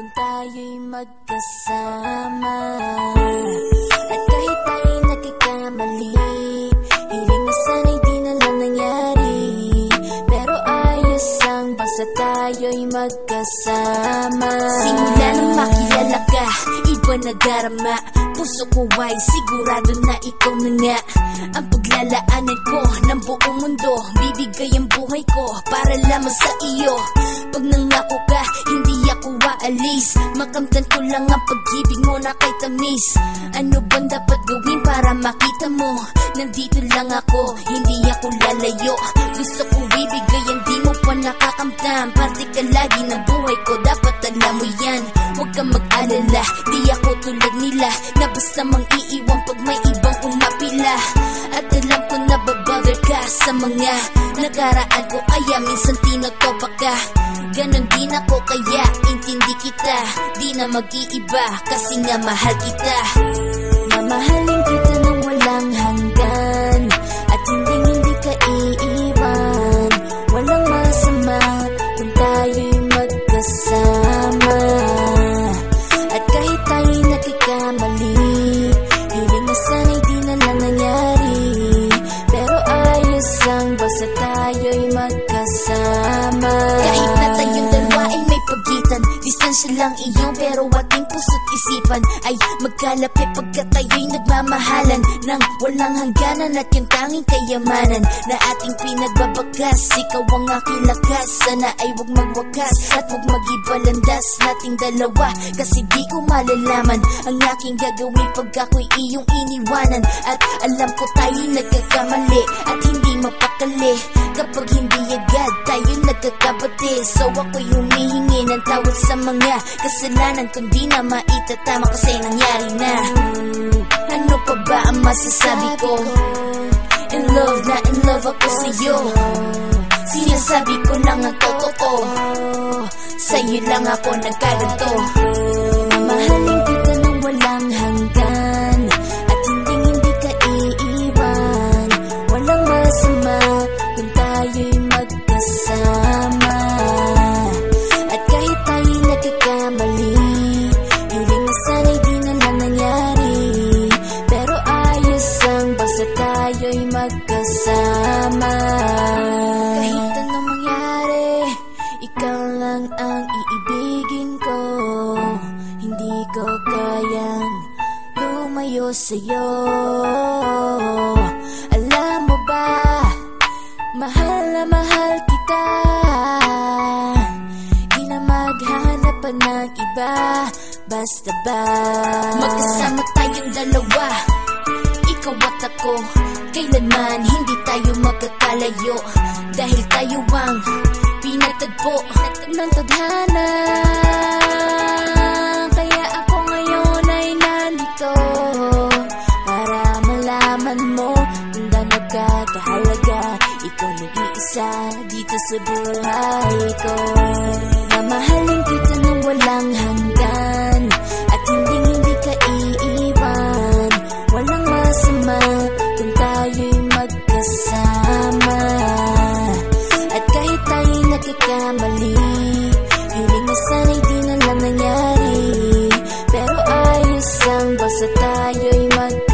kung tayo'y magkasama. At kahit tayo'y nagkakamali, hiling na sana'y di na lang nangyari. Pero ayos lang basta tayo'y magkasama. Simula nang makilala ka, iba na darama. Puso ko ay sigurado na ikaw na nga ang paglalaanan ko ng buong mundo. Bibigay ang buhay ko para lamang sa iyo. Pag nangako ka, hindi ako aalis. Makamtan ko lang ang pag-ibig mo na kay tamis. Ano bang dapat gawin para makita mo? Nandito lang ako, hindi ako lalayo. Gusto ko bibigay ang di mo pa nakakamtam. Parte ka lagi ng buhay ko, dapat alam mo yan. Huwag kang mag-alala, di ako tulad nila na basta mang iiwan pag may ibang umapila. At alam ko na babother ka sa mga nakaraan ko, kaya minsan tinotopa ka. Ganon din ako kaya intindi kita. Di na mag-iiba kasi nga mahal kita. Mamahalin kita nang walang hanggan, at hindi ka iiwan. Walang masama kung tayo'y magkasama. At kahit tayo'y nagkakamali, hiling na sana'y di na lang nangyari. Pero ayos lang basta tayo'y magkasama. Kahit na tayong dalawa ay may pagitan, distansya lang iyon pero ating puso't isipan ay magkalapit pagkat tayo'y nagmamahalan ng walang hangganan. At yung tanging kayamanan na ating pinagbabakas, ikaw ang aking lakas. Sana ay huwag magwakas at huwag mag-ibalandas nating dalawa, kasi di ko malalaman ang aking gagawin pag ako'y iyong iniwanan. At alam ko tayo'y nagkakamali at hindi mapakali kapag hindi agad tayo nagkakabati. So ako'y humihingi ng tawad sa mga kasalanan kung di na maitatama kasi nangyari na. Ano pa ba ang masasabi ko? In love na in love ako sa'yo. Sinasabi ko lang ang totoo, sa'yo lang ako nagkaganto. Mamahalin kita nang walang hanggan, at hindi ka iiwan. Walang masama kung tayo'y magkasama. At kahit tayo'y nagkakamali, hiling na sana'y di na lang nangyari. Pero ayos lang basta tayo'y magkasama. Kahit anong mangyari, ikaw lang ang iibigin ko. Hindi ko kayang lumayo sa'yo. Alam mo ba, mahal na mahal kita. Di na maghanap pa ng iba, basta ba magkasama tayong dalawa, ikaw at ako. Kailanman hindi tayo magkakalayo, dahil tayo ang pinatagpo ng tadhana. Kaya ako ngayon ay nandito para malaman mo kung gaano kahalaga. Ikaw nag-iisa dito sa buhay ko. Mamahalin kita nang walang hanggan, at hindi ka iiwan. Walang masama kung tayo'y magkasama. At kahit tayo'y nagkakamali, hiling na sana'y di na lang nangyari. Pero ayos lang basta tayo'y magkasama.